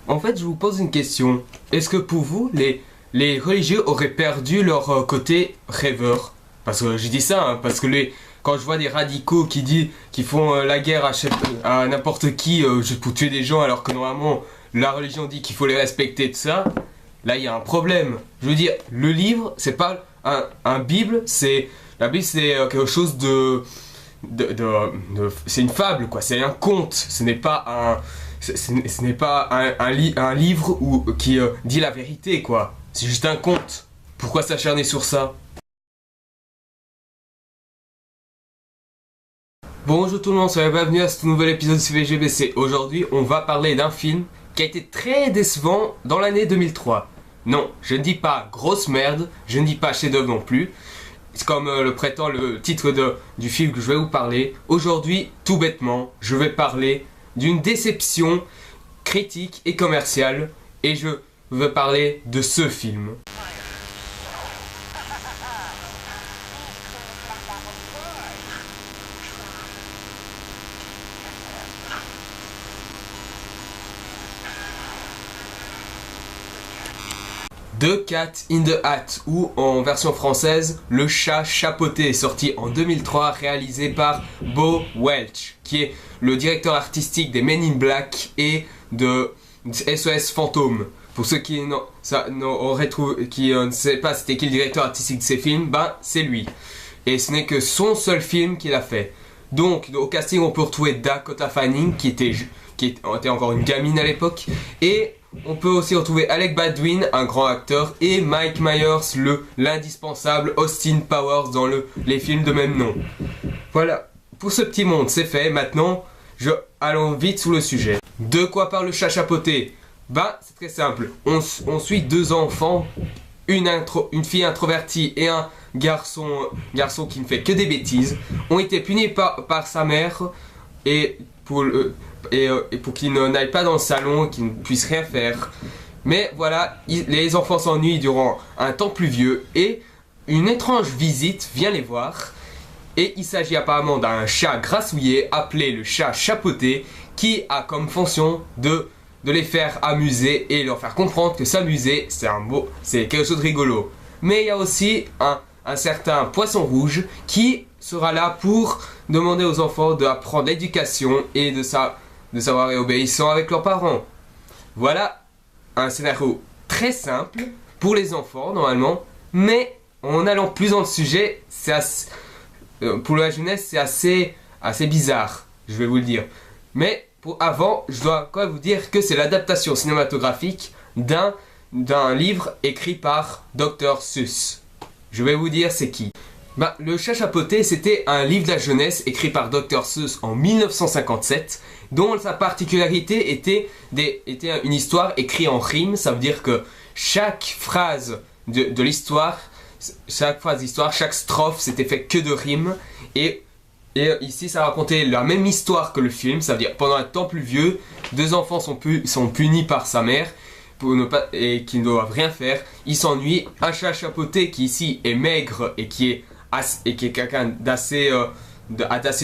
En fait, je vous pose une question. Est-ce que pour vous, les religieux auraient perdu leur côté rêveur? Parce que je dis ça, hein, parce que quand je vois des radicaux qui font la guerre à n'importe qui juste pour tuer des gens, alors que normalement la religion dit qu'il faut les respecter, tout ça, là il y a un problème. Je veux dire, le livre, c'est pas un Bible, la Bible c'est quelque chose c'est une fable, quoi. C'est un conte. Ce n'est pas ce n'est pas un livre qui dit la vérité, quoi. C'est juste un conte. Pourquoi s'acharner sur ça? Bonjour tout le monde, soyez bienvenus à ce nouvel épisode de CVGBC. Aujourd'hui, on va parler d'un film qui a été très décevant dans l'année 2003. Non, je ne dis pas grosse merde, je ne dis pas chef-d'œuvre non plus. C'est comme le prétend le titre du film que je vais vous parler. Aujourd'hui, tout bêtement, je vais parler d'une déception critique et commerciale. Et je veux parler de ce film. The Cat in the Hat, ou en version française, Le Chat Chapeauté, sorti en 2003, réalisé par Bo Welch, qui est le directeur artistique des Men in Black et de SOS Fantôme. Pour ceux qui ne savent pas c'était qui le directeur artistique de ces films, ben c'est lui. Et ce n'est que son seul film qu'il a fait. Donc au casting on peut retrouver Dakota Fanning, qui était encore une gamine à l'époque, et on peut aussi retrouver Alec Baldwin, un grand acteur, et Mike Myers, l'indispensable Austin Powers dans les films de même nom. Voilà, pour ce petit monde, c'est fait. Maintenant, allons vite sous le sujet. De quoi parle Le Chat Chapeauté? Ben, c'est très simple. On suit deux enfants, une fille introvertie et un garçon qui ne fait que des bêtises, ont été punis par sa mère et pour qu'il n'aille pas dans le salon, qu'il ne puisse rien faire. Mais voilà, les enfants s'ennuient durant un temps pluvieux et une étrange visite vient les voir. Et il s'agit apparemment d'un chat grassouillet appelé le chat chapeauté qui a comme fonction de les faire amuser et leur faire comprendre que s'amuser c'est quelque chose de rigolo. Mais il y a aussi un certain poisson rouge qui sera là pour demander aux enfants d'apprendre l'éducation et de savoir et obéissant avec leurs parents. Voilà un scénario très simple pour les enfants normalement, mais en allant plus dans le sujet, pour la jeunesse c'est assez bizarre, je vais vous le dire. Mais avant, je dois quand même vous dire que c'est l'adaptation cinématographique d'un livre écrit par Dr Seuss. Je vais vous dire c'est qui. Le Chat Chapeauté, c'était un livre de la jeunesse écrit par Dr Seuss en 1957, dont sa particularité était une histoire écrite en rime. Ça veut dire que chaque phrase de l'histoire, chaque strophe, c'était fait que de rimes. Et ici, ça racontait la même histoire que le film. Ça veut dire pendant un temps pluvieux, deux enfants sont punis par sa mère et qui ne doivent rien faire. Ils s'ennuient. Un chat chapeauté qui ici est maigre et qui est quelqu'un d'assez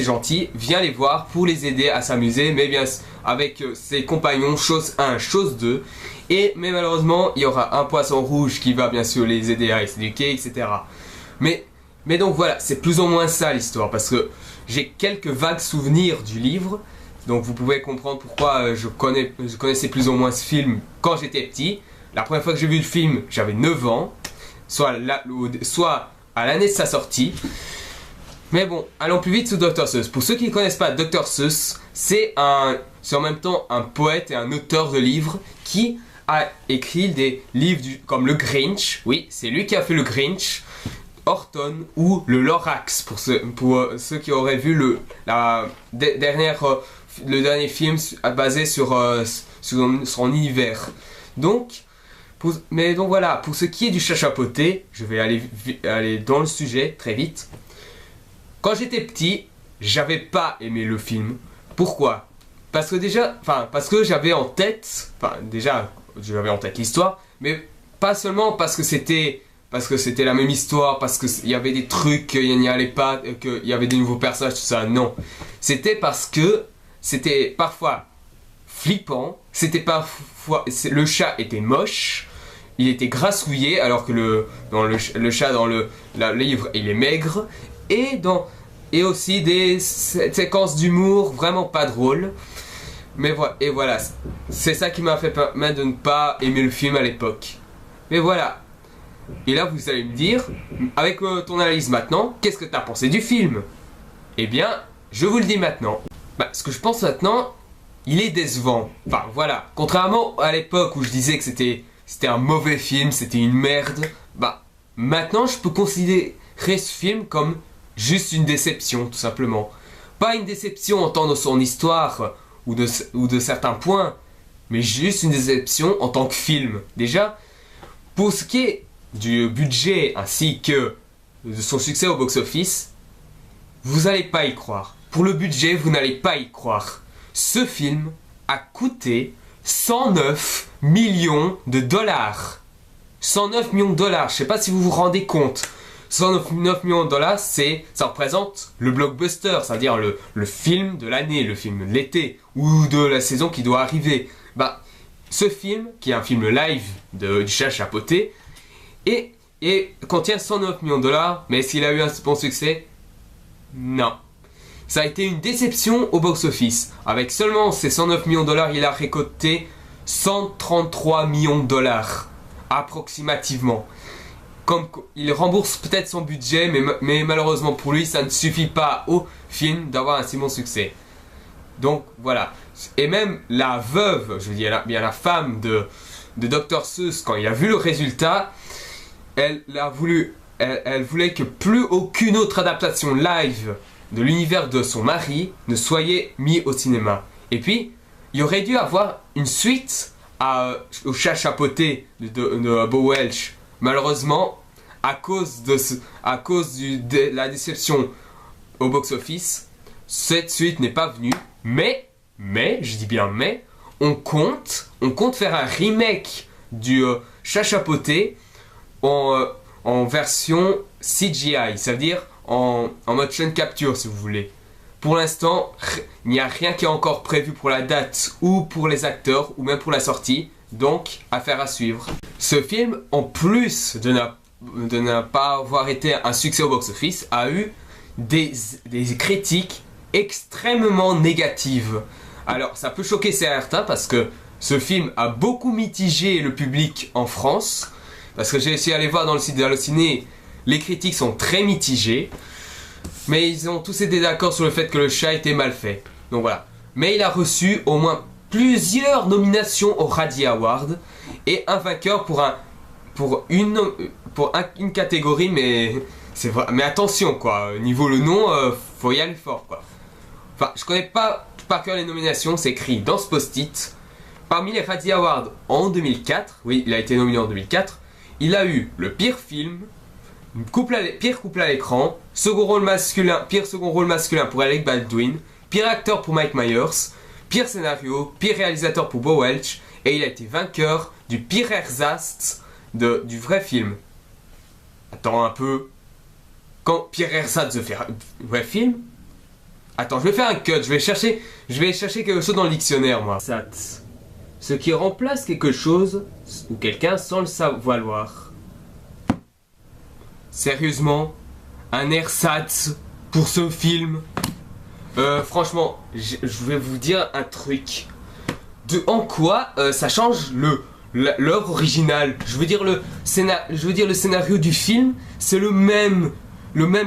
gentil, vient les voir pour les aider à s'amuser, mais bien avec ses compagnons, chose 1, chose 2. Mais malheureusement, il y aura un poisson rouge qui va bien sûr les aider à s'éduquer, etc. Mais donc voilà, c'est plus ou moins ça l'histoire, parce que j'ai quelques vagues souvenirs du livre, donc vous pouvez comprendre pourquoi je connaissais plus ou moins ce film quand j'étais petit. La première fois que j'ai vu le film, j'avais 9 ans, soit à l'année de sa sortie. Mais bon, allons plus vite sous Dr Seuss. Pour ceux qui ne connaissent pas Dr Seuss, c'est en même temps un poète et un auteur de livres qui a écrit des livres comme le Grinch. Oui, c'est lui qui a fait le Grinch, Horton ou le Lorax, pour ceux qui auraient vu le dernier film basé sur son univers. Donc voilà, pour ce qui est du Chat Chapeauté, je vais aller dans le sujet très vite. Quand j'étais petit, j'avais pas aimé le film. Pourquoi? Parce que j'avais en tête, j'avais en tête l'histoire, mais pas seulement parce que c'était la même histoire, parce qu'il y avait des trucs qu'il n'y allait pas, qu'il y avait des nouveaux personnages, tout ça, non. C'était parce que c'était parfois flippant, c'était parfois... Le chat était moche, il était grassouillé, alors que le chat dans le livre, il est maigre, et aussi des séquences d'humour vraiment pas drôles. Mais voilà, c'est ça qui m'a fait permettre de ne pas aimer le film à l'époque. Mais voilà. Et là, vous allez me dire, avec ton analyse maintenant, qu'est-ce que tu as pensé du film? Eh bien, je vous le dis maintenant. Ce que je pense maintenant, il est décevant. Enfin, voilà. Contrairement à l'époque où je disais que c'était un mauvais film, c'était une merde, maintenant, je peux considérer ce film comme juste une déception, tout simplement. Pas une déception en tant que son histoire ou de certains points, mais juste une déception en tant que film. Déjà, pour ce qui est du budget ainsi que de son succès au box-office, vous n'allez pas y croire. Pour le budget, vous n'allez pas y croire. Ce film a coûté 109 millions de dollars. 109 millions de dollars, je ne sais pas si vous vous rendez compte. 109 millions de dollars, ça représente le blockbuster, c'est-à-dire le film de l'année, le film de l'été ou de la saison qui doit arriver. Ce film, qui est un film live du chat chapeauté, et contient 109 millions de dollars, mais est-ce qu'il a eu un bon succès? Non. Ça a été une déception au box-office. Avec seulement ces 109 millions de dollars, il a récolté 133 millions de dollars, approximativement. Il rembourse peut-être son budget, mais malheureusement pour lui, ça ne suffit pas au film d'avoir un si bon succès. Donc voilà. Et même la veuve, je veux dire bien la femme de Dr Seuss, quand il a vu le résultat, elle voulait que plus aucune autre adaptation live de l'univers de son mari ne soit mis au cinéma. Et puis, il aurait dû avoir une suite au chat chapeauté de Bo Welch. Malheureusement, à cause de la déception au box-office, cette suite n'est pas venue. Mais, je dis bien mais, on compte faire un remake du chat chapeauté en version CGI, ça veut dire en motion capture si vous voulez. Pour l'instant, il n'y a rien qui est encore prévu pour la date ou pour les acteurs ou même pour la sortie, donc affaire à suivre. Ce film, en plus de ne pas avoir été un succès au box-office, a eu des critiques extrêmement négatives. Alors ça peut choquer certains parce que ce film a beaucoup mitigé le public en France. Parce que j'ai essayé d'aller voir dans le site d'Allociné, les critiques sont très mitigées. Mais ils ont tous été d'accord sur le fait que le chat était mal fait. Donc voilà. Mais il a reçu au moins plusieurs nominations aux Razzie Awards. Et un vainqueur pour une catégorie, mais c'est vrai. Mais attention quoi, niveau le nom, faut y aller fort quoi. Enfin, je connais pas par cœur les nominations, c'est écrit dans ce post-it. Parmi les Razzie Awards en 2004, oui, il a été nominé en 2004, il a eu le pire film, pire couple à l'écran, pire second rôle masculin pour Alec Baldwin, pire acteur pour Mike Myers, pire scénario, pire réalisateur pour Bo Welch, et il a été vainqueur du pire ersatz du vrai film. Attends un peu. Quand pire ersatz de faire vrai film? Attends, je vais faire un cut, je vais chercher quelque chose dans le dictionnaire moi. Ersatz. Ce qui remplace quelque chose ou quelqu'un sans le savoir. Sérieusement, un ersatz pour ce film. Franchement, je vais vous dire un truc. En quoi ça change l'œuvre originale. Je veux dire le scénario du film, c'est le même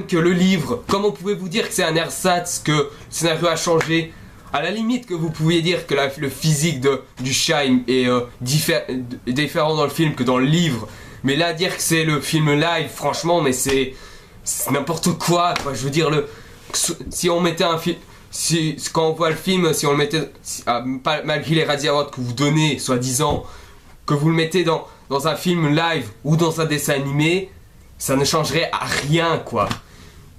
que le livre. Comment pouvez-vous dire que c'est un ersatz, que le scénario a changé? À la limite que vous pouviez dire que le physique du chat est différent dans le film que dans le livre. Mais là, dire que c'est le film live, franchement, mais c'est n'importe quoi. Je veux dire, si on mettait un film... quand on voit le film, si on le mettait... malgré les Razzie Awards que vous donnez, soi-disant, que vous le mettez dans un film live ou dans un dessin animé, ça ne changerait à rien, quoi.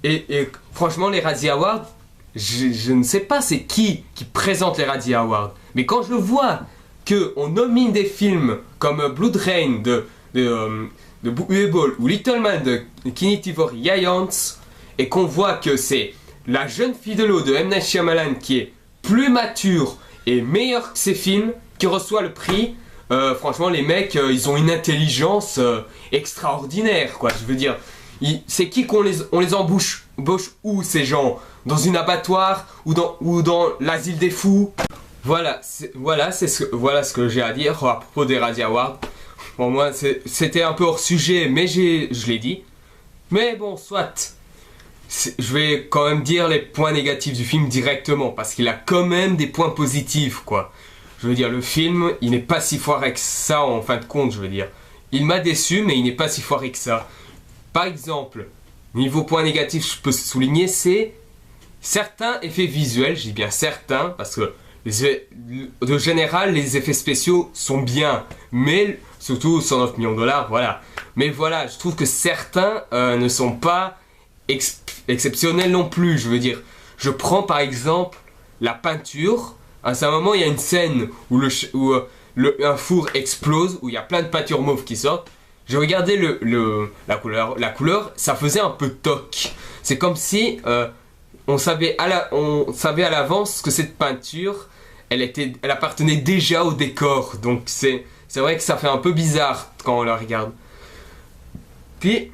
Et franchement, les Razzie Awards... Je ne sais pas c'est qui présente les Razzie Awards, mais quand je vois qu'on nomine des films comme Blood Rain de Uwe Boll ou Little Man de Kinitivori Giants, et qu'on voit que c'est la jeune fille de l'eau de M. Night Shyamalan qui est plus mature est meilleur que ces films, qui reçoit le prix. Franchement, les mecs, ils ont une intelligence extraordinaire, quoi. Je veux dire, c'est qui qu'on les embauche où ces gens? Dans une abattoir ou dans l'asile des fous? Voilà, voilà ce que j'ai à dire à propos des Razzie Awards. Bon, moi, c'était un peu hors sujet, mais je l'ai dit. Mais bon, soit. Je vais quand même dire les points négatifs du film directement, parce qu'il a quand même des points positifs, quoi. Je veux dire, le film, il n'est pas si foiré que ça, en fin de compte, je veux dire. Il m'a déçu, mais il n'est pas si foiré que ça. Par exemple, niveau point négatif, je peux souligner, c'est certains effets visuels, je dis bien certains, parce que de général, les effets spéciaux sont bien, mais surtout 109 millions de dollars, voilà. Mais voilà, je trouve que certains ne sont pas exceptionnels non plus, je veux dire. Je prends par exemple la peinture. À un moment, il y a une scène où un four explose, où il y a plein de peintures mauves qui sortent. J'ai regardé la couleur, ça faisait un peu toc. C'est comme si on savait à l'avance que cette peinture, elle appartenait déjà au décor. Donc c'est vrai que ça fait un peu bizarre quand on la regarde. Puis,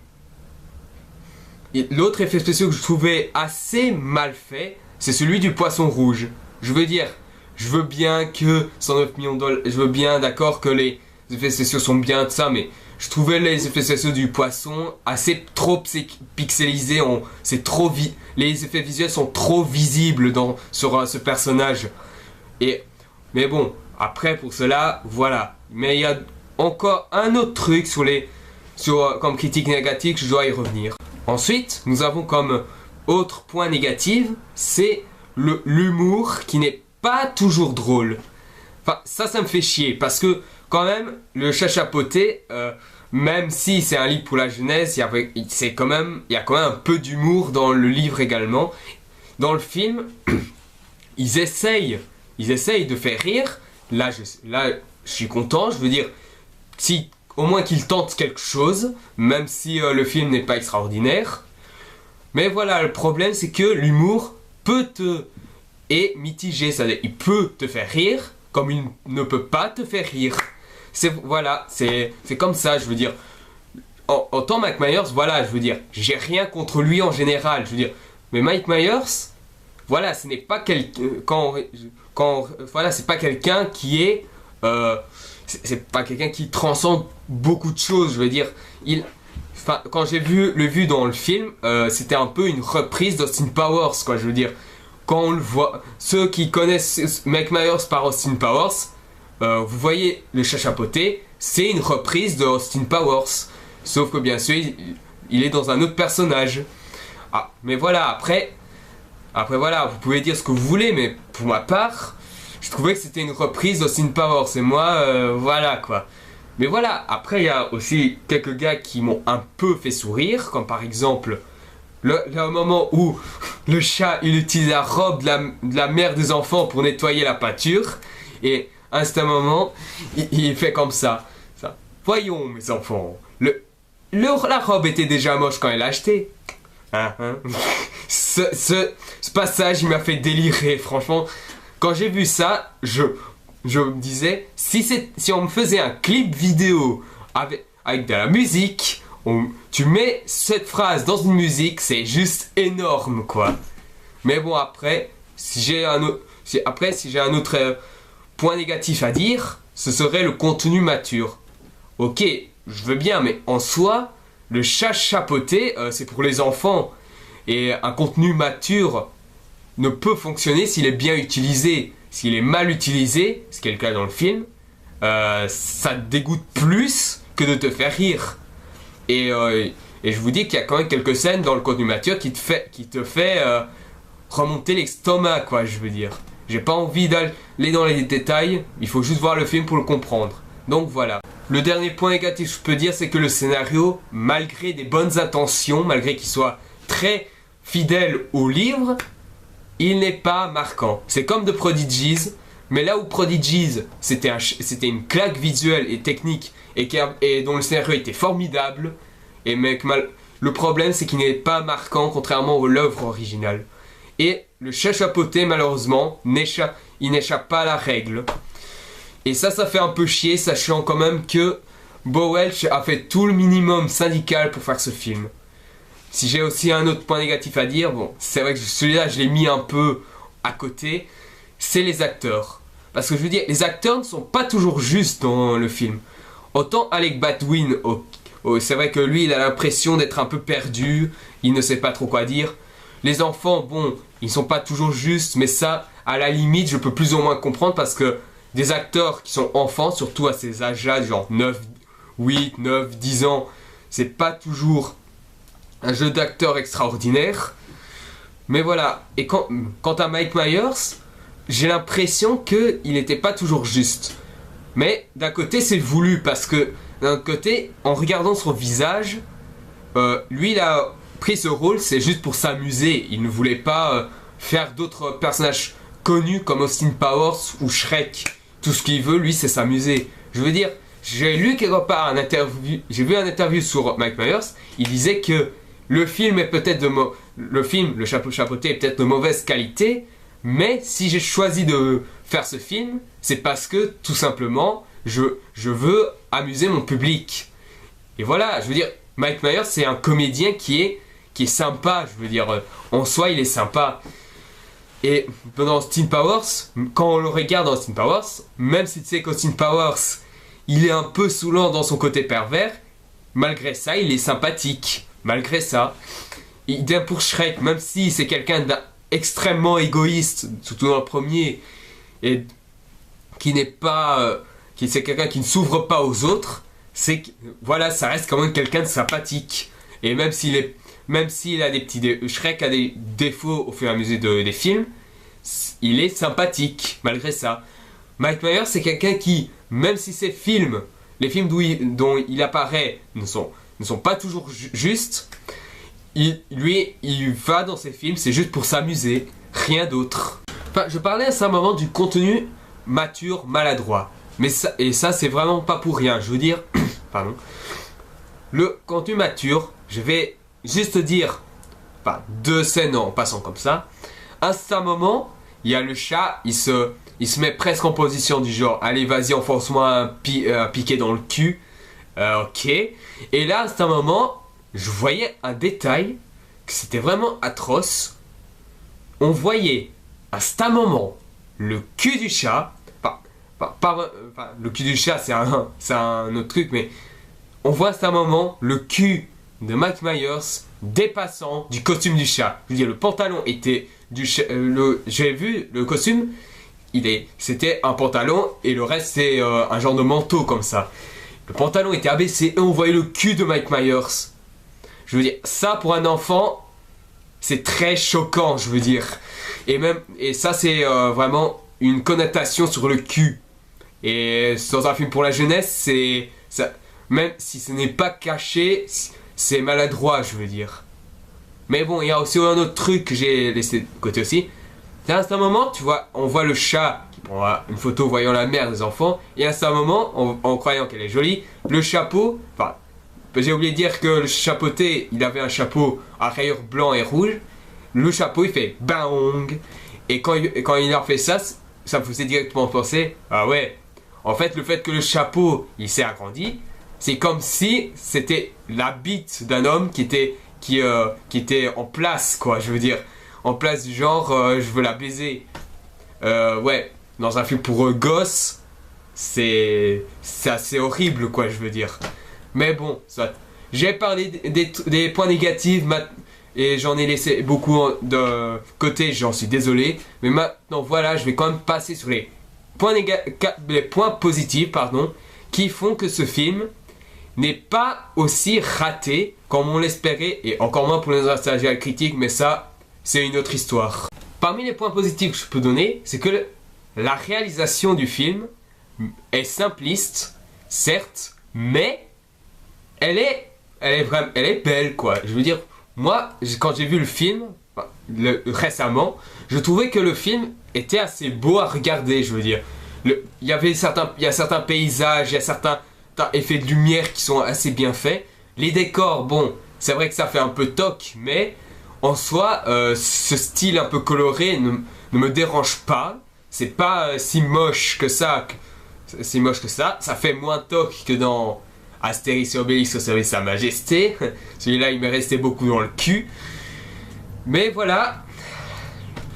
l'autre effet spécial que je trouvais assez mal fait, c'est celui du poisson rouge. Je veux dire, je veux bien que 109 millions de dollars, je veux bien d'accord que les effets spéciaux sont bien de ça, mais je trouvais les effets spéciaux du poisson assez trop pixelisés. Les effets visuels sont trop visibles sur ce personnage. Mais bon, après pour cela, voilà. Mais il y a encore un autre truc comme critique négative, je dois y revenir. Ensuite, nous avons comme autre point négatif, c'est l'humour qui n'est pas toujours drôle. Enfin, ça me fait chier parce que quand même, le chat chapeauté, même si c'est un livre pour la jeunesse, il y a quand même un peu d'humour dans le livre également. Dans le film, ils essayent de faire rire. Là, je suis content. Je veux dire, au moins qu'ils tentent quelque chose, même si le film n'est pas extraordinaire. Mais voilà, le problème, c'est que l'humour est mitigé. C'est-à-dire, il peut te faire rire, comme il ne peut pas te faire rire. C'est comme ça, je veux dire. En tant que Mike Myers, voilà, je veux dire, j'ai rien contre lui en général, je veux dire. Mais Mike Myers, voilà, ce n'est pas voilà, c'est pas quelqu'un qui est, c'est pas quelqu'un qui transcende beaucoup de choses, je veux dire. Quand j'ai vu dans le film, c'était un peu une reprise d'Austin Powers, quoi, je veux dire. Quand on le voit, ceux qui connaissent Mike Myers par Austin Powers, vous voyez le chat chapeauté, c'est une reprise de Austin Powers. Sauf que bien sûr, il est dans un autre personnage. Ah, mais voilà, après voilà, vous pouvez dire ce que vous voulez, mais pour ma part, je trouvais que c'était une reprise d'Austin Powers. Et moi, voilà quoi. Mais voilà, après il y a aussi quelques gars qui m'ont un peu fait sourire, comme par exemple le moment où le chat il utilise la robe de la mère des enfants pour nettoyer la peinture. Et à un moment, il fait comme ça. Voyons mes enfants, la robe était déjà moche quand elle l'a achetée. Ce passage il m'a fait délirer, franchement. Quand j'ai vu ça, je me disais, si on me faisait un clip vidéo avec de la musique, tu mets cette phrase dans une musique, c'est juste énorme quoi. Mais bon, après, si j'ai un autre point négatif à dire, ce serait le contenu mature. Ok, je veux bien, mais en soi, le chat chapeauté, c'est pour les enfants. Et un contenu mature ne peut fonctionner s'il est bien utilisé. S'il est mal utilisé, ce qui est le cas dans le film, ça te dégoûte plus que de te faire rire. Et je vous dis qu'il y a quand même quelques scènes dans le contenu mature qui te fait remonter l'estomac, quoi, je veux dire. J'ai pas envie d'aller dans les détails, il faut juste voir le film pour le comprendre. Donc voilà. Le dernier point négatif que je peux dire, c'est que le scénario, malgré des bonnes intentions, malgré qu'il soit très fidèle au livre, il n'est pas marquant. C'est comme The Prodigies, mais là où Prodigies, c'était une claque visuelle et technique et dont le scénario était formidable, le problème c'est qu'il n'est pas marquant contrairement à l'œuvre originale. Et le chat chapeauté, malheureusement, il n'échappe pas à la règle. Et ça fait un peu chier, sachant quand même que Bo Welch a fait tout le minimum syndical pour faire ce film. Si j'ai aussi un autre point négatif à dire, bon, c'est vrai que celui-là, je l'ai mis un peu à côté, c'est les acteurs. Parce que je veux dire, les acteurs ne sont pas toujours justes dans le film. Autant Alec Baldwin, c'est vrai que lui, il a l'impression d'être un peu perdu, il ne sait pas trop quoi dire. Les enfants, bon, ils sont pas toujours justes, mais ça, à la limite, je peux plus ou moins comprendre parce que des acteurs qui sont enfants, surtout à ces âges-là, genre 8, 9, 10 ans, c'est pas toujours un jeu d'acteur extraordinaire. Mais voilà, et quant à Mike Myers, j'ai l'impression qu'il n'était pas toujours juste. Mais d'un côté, c'est voulu parce que d'un côté, en regardant son visage, lui, il a pris ce rôle, c'est juste pour s'amuser. Il ne voulait pas faire d'autres personnages connus comme Austin Powers ou Shrek. Tout ce qu'il veut, lui, c'est s'amuser. Je veux dire, j'ai lu quelque part j'ai vu un interview sur Mike Myers. Il disait que le film est peut-être le chapeauté est peut-être de mauvaise qualité. Mais si j'ai choisi de faire ce film, c'est parce que, tout simplement, je veux amuser mon public. Et voilà, je veux dire, Mike Myers, c'est un comédien qui est sympa, je veux dire, en soi, il est sympa. Et dans Austin Powers, quand on le regarde dans Austin Powers, même si tu sais qu'Austin Powers, il est un peu saoulant dans son côté pervers, malgré ça, il est sympathique. Malgré ça, idem pour Shrek, même si c'est quelqu'un extrêmement égoïste, surtout dans le premier, et qui n'est pas, c'est quelqu'un qui ne s'ouvre pas aux autres, voilà, ça reste quand même quelqu'un de sympathique. Et même s'il a des petits Shrek a des défauts au fur et à mesure des films, il est sympathique malgré ça. Mike Myers, c'est quelqu'un qui, même si ses films, les films dont il apparaît ne sont pas toujours justes, il va dans ses films, c'est juste pour s'amuser, rien d'autre. Enfin, je parlais à un moment du contenu mature, maladroit. Mais ça c'est vraiment pas pour rien. Je veux dire, pardon. Le contenu mature, je vais juste dire, enfin, 2 scènes en passant comme ça. À un moment, il y a le chat, il se met presque en position du genre, allez vas-y enfonce-moi un piquet dans le cul. Ok. Et là, à un moment, je voyais un détail que c'était vraiment atroce. On voyait à ce moment le cul du chat. Le cul du chat, c'est un autre truc, mais on voit à ce moment le cul de Mike Myers dépassant du costume du chat. Je veux dire, le pantalon était du chat. J'ai vu le costume, c'était un pantalon et le reste c'est un genre de manteau comme ça. Le pantalon était abaissé et on voyait le cul de Mike Myers. Je veux dire, ça pour un enfant, c'est très choquant, je veux dire. Et ça, c'est vraiment une connotation sur le cul. Et dans un film pour la jeunesse, même si ce n'est pas caché, c'est maladroit, je veux dire. Mais bon, il y a aussi un autre truc que j'ai laissé de côté aussi. C'est à un moment, tu vois, on voit le chat qui prend une photo voyant la mère des enfants. Et à un moment, en croyant qu'elle est jolie, le chapeau, enfin, j'ai oublié de dire que le chapeauté, il avait un chapeau à rayures blanc et rouge. Le chapeau, il fait bang. Et quand il a fait ça, ça me faisait directement penser, ah ouais, en fait, le fait que le chapeau, il s'est agrandi, c'est comme si c'était la bite d'un homme qui était en place, quoi, je veux dire. En place du genre, je veux la baiser. Ouais, dans un film pour gosses, c'est assez horrible, quoi, je veux dire. Mais bon, soit. J'ai parlé des points négatifs et j'en ai laissé beaucoup de côté, j'en suis désolé. Mais maintenant, voilà, je vais quand même passer sur les points positifs, qui font que ce film n'est pas aussi raté comme on l'espérait, et encore moins pour les nostalgiques critiques, mais ça, c'est une autre histoire. Parmi les points positifs que je peux donner, c'est que la réalisation du film est simpliste, certes, mais elle est belle, quoi. Je veux dire, moi, quand j'ai vu le film, récemment, je trouvais que le film était assez beau à regarder, je veux dire. Il y a certains paysages, il y a certains effets de lumière qui sont assez bien faits. Les décors, bon, c'est vrai que ça fait un peu toc, mais en soi, ce style un peu coloré ne me dérange pas. C'est pas si moche que ça. Ça fait moins toc que dans Astérix et Obélix au service de Sa Majesté. Celui-là, il m'est resté beaucoup dans le cul. Mais voilà.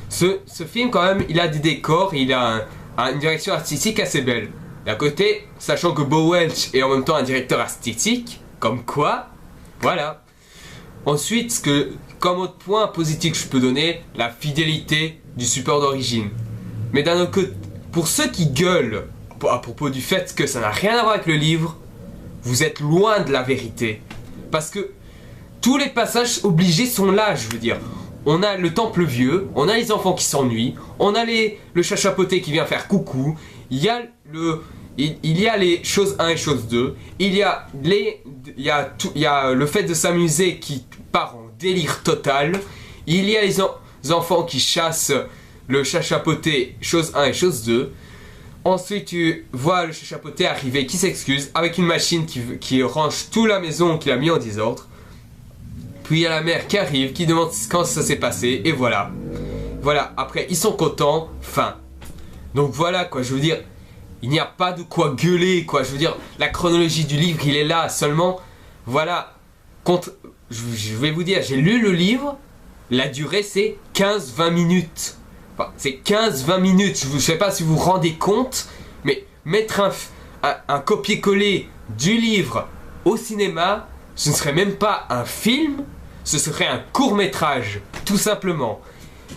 Ce film, quand même, il a des décors, il a une direction artistique assez belle. D'un côté, sachant que Bo Welch est en même temps un directeur artistique, comme quoi, voilà. Ensuite, comme autre point positif que je peux donner, la fidélité du support d'origine. Mais d'un autre côté, pour ceux qui gueulent à propos du fait que ça n'a rien à voir avec le livre, vous êtes loin de la vérité. Parce que tous les passages obligés sont là, je veux dire. On a le temple vieux, on a les enfants qui s'ennuient, on a le chat chapeauté qui vient faire coucou, il y a les choses 1 et choses 2, il y a le fait de s'amuser qui part en délire total, il y a les enfants qui chassent le chat chapeauté, chose 1 et chose 2. Ensuite, tu vois le chat chapeauté arriver qui s'excuse avec une machine qui range toute la maison qu'il a mis en désordre. Puis il y a la mère qui arrive, qui demande quand ça s'est passé, et voilà. Voilà, après ils sont contents, fin. Donc voilà quoi, je veux dire, il n'y a pas de quoi gueuler quoi, je veux dire, la chronologie du livre il est là, seulement, voilà. Je vais vous dire, j'ai lu le livre, la durée c'est 15-20 minutes. Enfin, c'est 15-20 minutes, je ne sais pas si vous vous rendez compte, mais mettre un copier-coller du livre au cinéma, ce ne serait même pas un film, ce serait un court-métrage, tout simplement.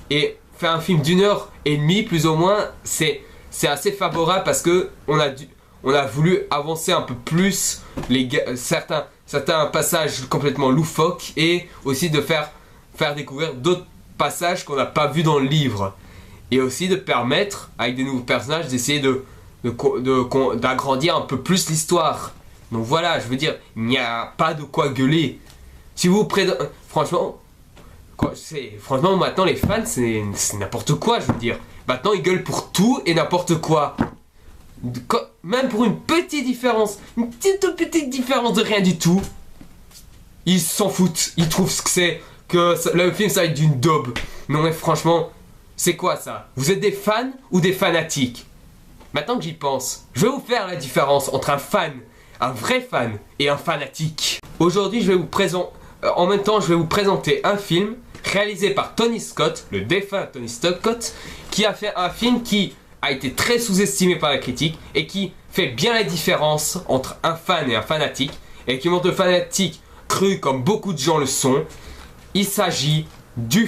Et faire un film d'1h30 plus ou moins, c'est assez favorable parce que on a voulu avancer un peu plus certains passages complètement loufoques et aussi de faire découvrir d'autres passages qu'on n'a pas vus dans le livre. Et aussi de permettre, avec des nouveaux personnages, d'essayer d'agrandir un peu plus l'histoire. Donc voilà, je veux dire, il n'y a pas de quoi gueuler. Si vous franchement, franchement maintenant les fans c'est n'importe quoi, je veux dire. Maintenant ils gueulent pour tout et n'importe quoi. Même pour une petite différence, une petite différence de rien du tout, ils s'en foutent. Ils trouvent que le film ça va être d'une daube. Non mais franchement, c'est quoi ça? Vous êtes des fans ou des fanatiques? Maintenant que j'y pense, je vais vous faire la différence entre un vrai fan et un fanatique. Aujourd'hui, en même temps, je vais vous présenter un film réalisé par Tony Scott, le défunt Tony Scott, qui a fait un film qui a été très sous-estimé par la critique et qui fait bien la différence entre un fan et un fanatique et qui montre le fanatique cru comme beaucoup de gens le sont. Il s'agit du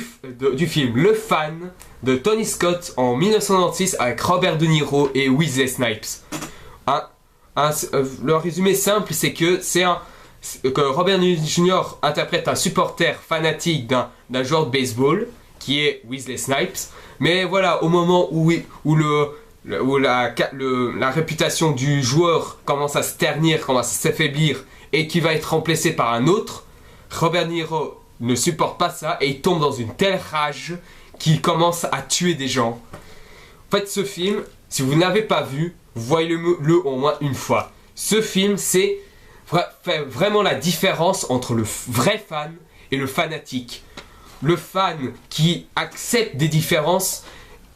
film Le Fan de Tony Scott en 1996 avec Robert De Niro et Wesley Snipes. Le résumé simple, c'est que Robert Jr. interprète un supporter fanatique d'un joueur de baseball qui est Wesley Snipes. Mais voilà, au moment où la réputation du joueur commence à se ternir, commence à s'affaiblir et qui va être remplacé par un autre, Robert De Niro ne supporte pas ça et il tombe dans une telle rage qu'il commence à tuer des gens. En fait, ce film, si vous ne l'avez pas vu, voyez-le au moins une fois. Ce film, fait vraiment la différence entre le vrai fan et le fanatique. Le fan qui accepte des différences,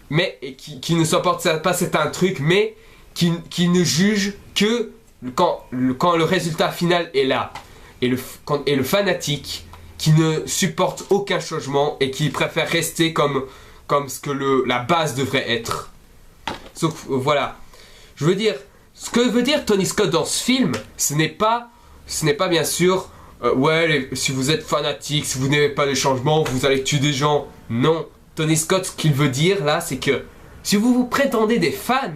mais qui ne supporte pas certains trucs, mais qui ne juge que quand le résultat final est là. Et le fanatique qui ne supporte aucun changement et qui préfère rester comme ce que la base devrait être. Sauf, voilà. Je veux dire, ce que veut dire Tony Scott dans ce film, ce n'est pas bien sûr, si vous êtes fanatique, si vous n'aimez pas les changements, vous allez tuer des gens. Non. Tony Scott, ce qu'il veut dire là, c'est que si vous vous prétendez des fans,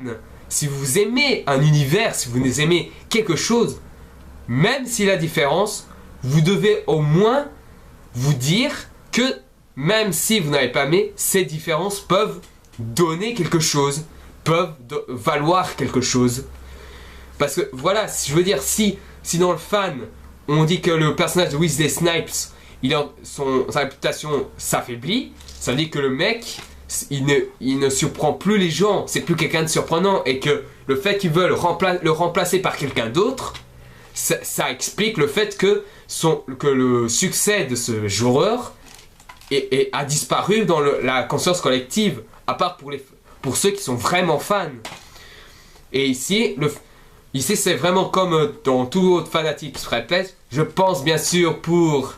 si vous aimez un univers, si vous aimez quelque chose, même si la différence, vous devez au moins vous dire que même si vous n'avez pas aimé, ces différences peuvent donner quelque chose, peuvent valoir quelque chose. Parce que voilà, je veux dire, si dans le fan, on dit que le personnage de Wesley Snipes, sa réputation s'affaiblit, ça veut dire que le mec, il ne surprend plus les gens, c'est plus quelqu'un de surprenant, et que le fait qu'ils veulent le remplacer par quelqu'un d'autre, ça explique le fait que le succès de ce joueur et a disparu dans la conscience collective, à part pour ceux qui sont vraiment fans. Et ici, c'est vraiment comme dans tout autre fanatique qui se répète. Je pense bien sûr pour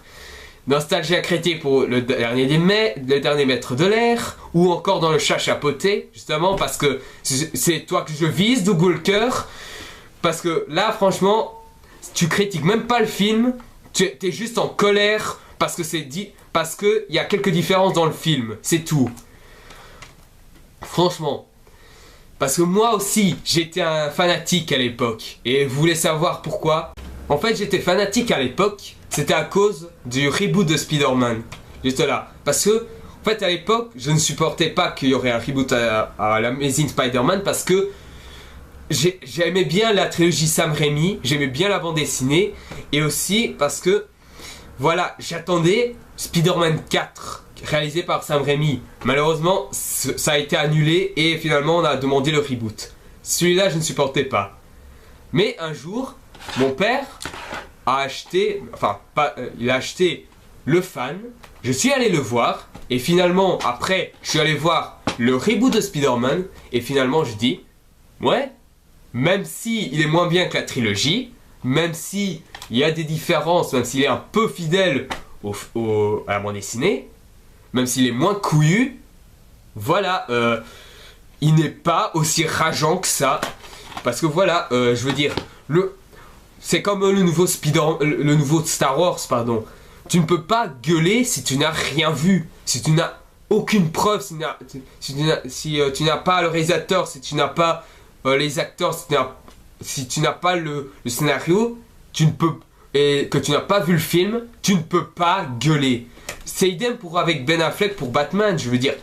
Nostalgie à Créter pour le dernier maître de l'air, ou encore dans le chat chapeauté, justement parce que c'est toi que je vise, Dougulker. Parce que là, franchement, tu critiques même pas le film, t'es juste en colère parce que il y a quelques différences dans le film, c'est tout. Franchement. Parce que moi aussi, j'étais un fanatique à l'époque. Et vous voulez savoir pourquoi? En fait, j'étais fanatique à l'époque, c'était à cause du reboot de Spider-Man. Juste là. Parce que, en fait, à l'époque, je ne supportais pas qu'il y aurait un reboot à l'Amazing Spider-Man parce que j'aimais bien la trilogie Sam Raimi, j'aimais bien la bande dessinée, et aussi parce que, voilà, j'attendais Spider-Man 4, réalisé par Sam Raimi. Malheureusement, ça a été annulé, et finalement, on a demandé le reboot. Celui-là, je ne supportais pas. Mais un jour, mon père a acheté, il a acheté Le Fan, je suis allé le voir, et finalement, après, je suis allé voir le reboot de Spider-Man, et finalement, je dis, ouais, même si il est moins bien que la trilogie, même si il y a des différences, même s'il est un peu fidèle à la bande dessinée, même s'il est moins couillu, voilà, il n'est pas aussi rageant que ça. Parce que voilà, je veux dire, c'est comme le nouveau Star Wars, pardon. Tu ne peux pas gueuler si tu n'as rien vu, si tu n'as aucune preuve, si tu n'as pas le réalisateur, si tu n'as pas les acteurs, si tu n'as pas le scénario, et que tu n'as pas vu le film, tu ne peux pas gueuler. C'est idem avec Ben Affleck pour Batman, je veux dire.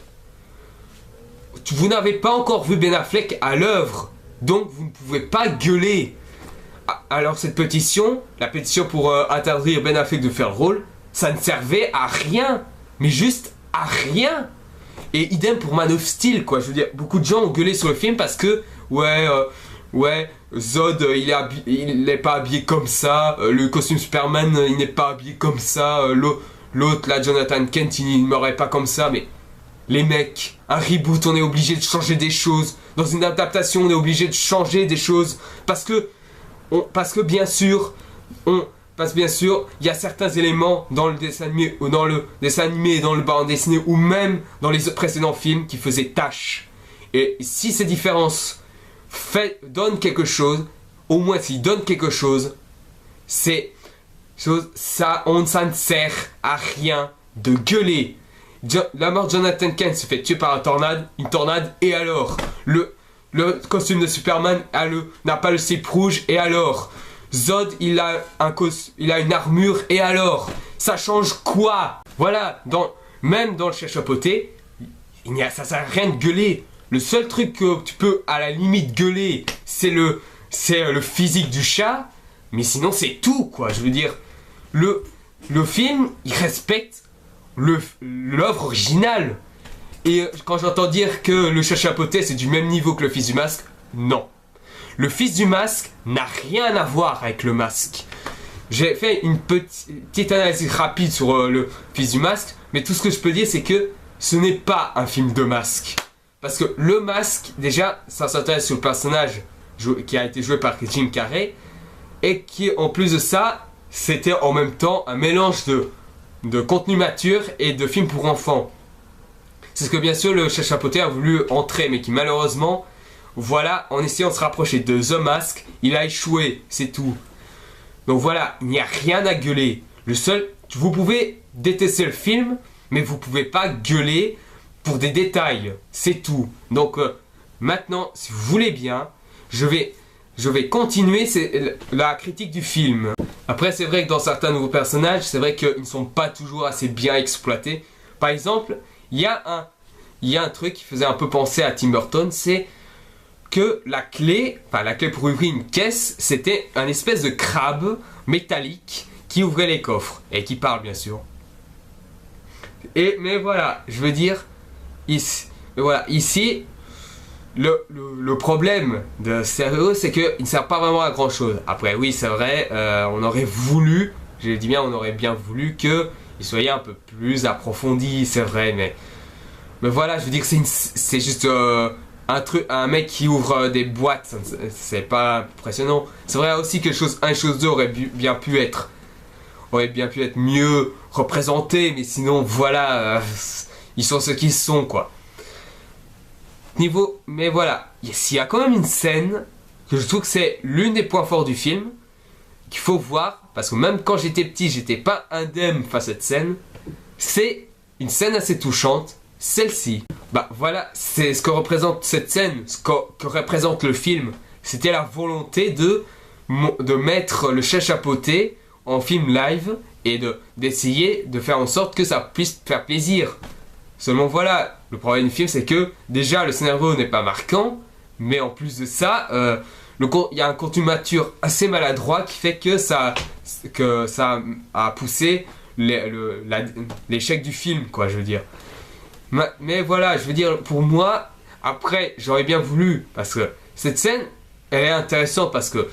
Vous n'avez pas encore vu Ben Affleck à l'œuvre, donc vous ne pouvez pas gueuler. Alors cette pétition, la pétition pour interdire Ben Affleck de faire le rôle, ça ne servait à rien, mais juste à rien. Et idem pour Man of Steel, quoi. Je veux dire, beaucoup de gens ont gueulé sur le film parce que, ouais, Zod, il n'est pas habillé comme ça. Le costume Superman, il n'est pas habillé comme ça. L'autre, là, Jonathan Kent, il ne meurt pas comme ça. Mais les mecs, un reboot, on est obligé de changer des choses. Dans une adaptation, on est obligé de changer des choses. Parce que bien sûr, il y a certains éléments dans le dessin animé, ou dans le dessin animé, dans le bande dessinée, ou même dans les précédents films qui faisaient tâche. Et si ces différences donnent quelque chose, au moins s'ils donnent quelque chose, ça ne sert à rien de gueuler. La mort de Jonathan Kent se fait tuer par une tornade, et alors le costume de Superman n'a pas le slip rouge, et alors Zod, il a une armure, et alors ça change quoi? Voilà, même dans le chat chapeauté, ça sert à rien de gueuler. Le seul truc que tu peux à la limite gueuler, c'est le physique du chat, mais sinon c'est tout, quoi. Je veux dire, le film, il respecte l'œuvre originale. Et quand j'entends dire que le chat chapeauté c'est du même niveau que le Fils du Masque, non. Le Fils du Masque n'a rien à voir avec le Masque. J'ai fait une petite analyse rapide sur le Fils du Masque, mais tout ce que je peux dire c'est que ce n'est pas un film de Masque. Parce que le Masque, déjà, ça s'intéresse sur le personnage qui a été joué par Jim Carrey, et qui, en plus de ça, c'était en même temps un mélange de contenu mature et de film pour enfants. C'est ce que bien sûr le chat chapeauté a voulu entrer, mais qui malheureusement, voilà, en essayant de se rapprocher de The Mask, il a échoué, c'est tout. Donc voilà, il n'y a rien à gueuler. Vous pouvez détester le film, mais vous pouvez pas gueuler pour des détails, c'est tout. Donc maintenant, si vous voulez bien, je vais continuer la critique du film. Après, c'est vrai que dans certains nouveaux personnages, c'est vrai qu'ils ne sont pas toujours assez bien exploités. Par exemple, il y a un truc qui faisait un peu penser à Tim Burton, c'est que la clé pour ouvrir une caisse, c'était un espèce de crabe métallique qui ouvrait les coffres et qui parle bien sûr. Mais voilà, je veux dire, ici, le problème de sérieux, c'est qu'il ne sert pas vraiment à grand chose. Après, oui, c'est vrai, on aurait bien voulu qu'il il soit un peu plus approfondi, c'est vrai, mais voilà, je veux dire, c'est juste un mec qui ouvre des boîtes, c'est pas impressionnant. C'est vrai aussi que chose 1 et chose 2 aurait bien pu être mieux représentés, mais sinon, voilà, ils sont ce qu'ils sont, quoi. Mais voilà, s'il y a quand même une scène que je trouve que c'est l'une des points forts du film, qu'il faut voir, parce que même quand j'étais petit, j'étais pas indemne face à cette scène. C'est une scène assez touchante, celle-ci. Bah voilà, c'est ce que représente cette scène, que représente le film. C'était la volonté de mettre le chat chapeauté en film live et d'essayer de faire en sorte que ça puisse faire plaisir. Seulement voilà, le problème du film c'est que déjà le scénario n'est pas marquant, mais en plus de ça, il y a un contenu mature assez maladroit qui fait que ça a poussé l'échec du film, quoi, je veux dire. Mais voilà, je veux dire, pour moi, après, j'aurais bien voulu, parce que cette scène, elle est intéressante parce que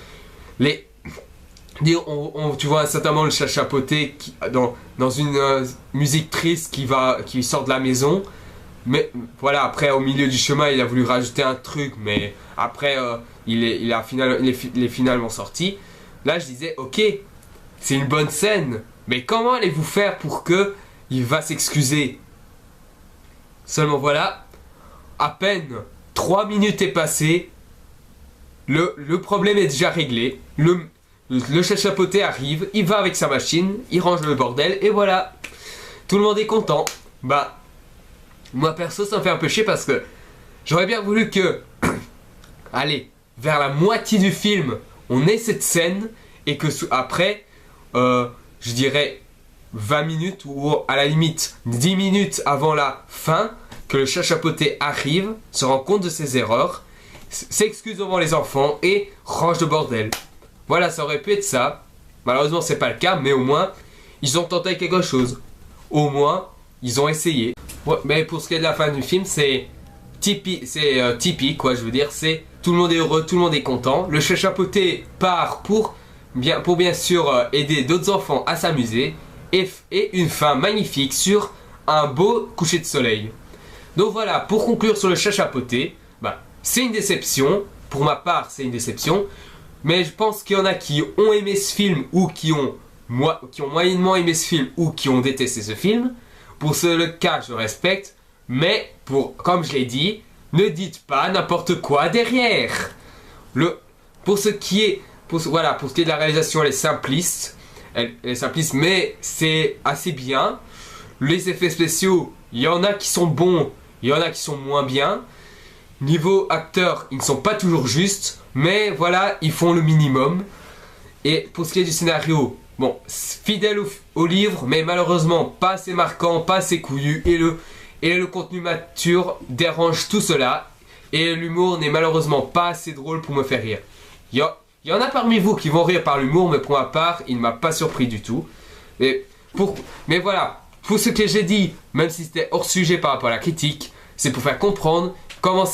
tu vois certainement le chat chapeauté dans une musique triste qui sort de la maison. Mais voilà, après au milieu du chemin, il a voulu rajouter un truc, mais après il est finalement sorti. Là, je disais, ok, c'est une bonne scène, mais comment allez-vous faire pour que il va s'excuser? Seulement voilà, à peine 3 minutes est passé, le problème est déjà réglé. Le chat chapeauté arrive, il va avec sa machine, il range le bordel, et voilà, tout le monde est content. Bah, moi perso, ça me fait un peu chier parce que j'aurais bien voulu que, allez, vers la moitié du film, on ait cette scène et que après, je dirais 20 minutes ou à la limite 10 minutes avant la fin, que le chat chapeauté arrive, se rend compte de ses erreurs, s'excuse devant les enfants et range le bordel. Voilà, ça aurait pu être ça. Malheureusement, c'est pas le cas, mais au moins, ils ont tenté quelque chose. Au moins, ils ont essayé. Ouais, mais pour ce qui est de la fin du film, c'est typique, quoi, je veux dire, c'est tout le monde est heureux, tout le monde est content. Le chat chapeauté part pour bien sûr aider d'autres enfants à s'amuser et une fin magnifique sur un beau coucher de soleil. Donc voilà, pour conclure sur le chat chapeauté, bah, c'est une déception. Pour ma part, c'est une déception. Mais je pense qu'il y en a qui ont aimé ce film ou qui ont moyennement aimé ce film ou qui ont détesté ce film. Pour le cas, je respecte. Mais comme je l'ai dit, ne dites pas n'importe quoi derrière. Pour ce qui est de la réalisation, elle est simpliste. Elle est simpliste, mais c'est assez bien. Les effets spéciaux, il y en a qui sont bons, il y en a qui sont moins bien. Niveau acteurs, ils ne sont pas toujours justes, mais voilà, ils font le minimum. Et pour ce qui est du scénario, bon, fidèle au livre, mais malheureusement pas assez marquant, pas assez couillu, et le contenu mature dérange tout cela, et l'humour n'est malheureusement pas assez drôle pour me faire rire. Il y en a parmi vous qui vont rire par l'humour, mais pour ma part, il ne m'a pas surpris du tout. Mais voilà, pour ce que j'ai dit, même si c'était hors sujet par rapport à la critique, c'est pour faire comprendre comment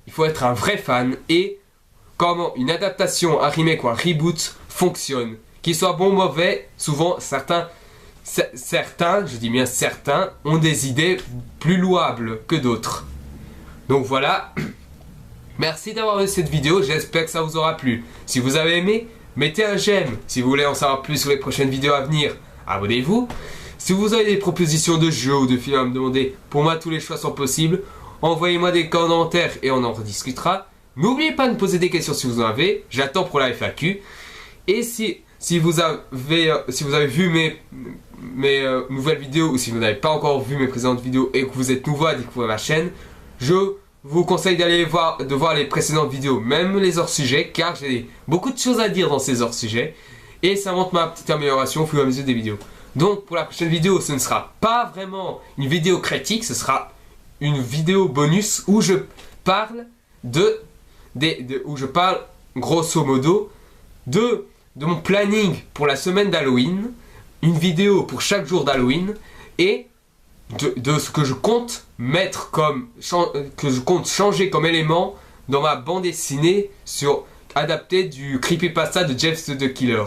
il faut être un vrai fan et comment une adaptation, un remake ou un reboot fonctionne. Qu'il soit bon ou mauvais, souvent certains, je dis bien certains, ont des idées plus louables que d'autres. Donc voilà, merci d'avoir vu cette vidéo, j'espère que ça vous aura plu. Si vous avez aimé, mettez un j'aime. Si vous voulez en savoir plus sur les prochaines vidéos à venir, abonnez-vous. Si vous avez des propositions de jeux ou de films à me demander, pour moi tous les choix sont possibles. Envoyez-moi des commentaires et on en rediscutera. N'oubliez pas de me poser des questions si vous en avez. J'attends pour la FAQ. Et si vous avez vu mes nouvelles vidéos ou si vous n'avez pas encore vu mes précédentes vidéos et que vous êtes nouveau à découvrir ma chaîne, je vous conseille de voir les précédentes vidéos, même les hors-sujets, car j'ai beaucoup de choses à dire dans ces hors-sujets. Et ça montre ma petite amélioration au fur et à mesure des vidéos. Donc pour la prochaine vidéo, ce ne sera pas vraiment une vidéo critique, ce sera une vidéo bonus où je parle grosso modo de mon planning pour la semaine d'Halloween, une vidéo pour chaque jour d'Halloween et de ce que je compte changer comme élément dans ma bande dessinée adaptée du creepypasta de Jeff the Killer.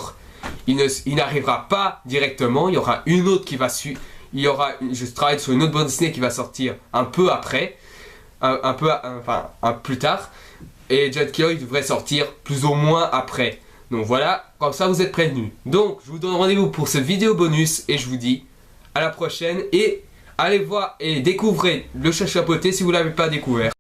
il n'arrivera pas directement, il y aura une autre qui va suivre. Je travaille sur une autre bande dessinée qui va sortir un peu après, un plus tard. Et Giant Killer, il devrait sortir plus ou moins après. Donc voilà, comme ça vous êtes prévenus. Donc je vous donne rendez-vous pour cette vidéo bonus et je vous dis à la prochaine. Et allez voir et découvrez le chat chapeauté si vous ne l'avez pas découvert.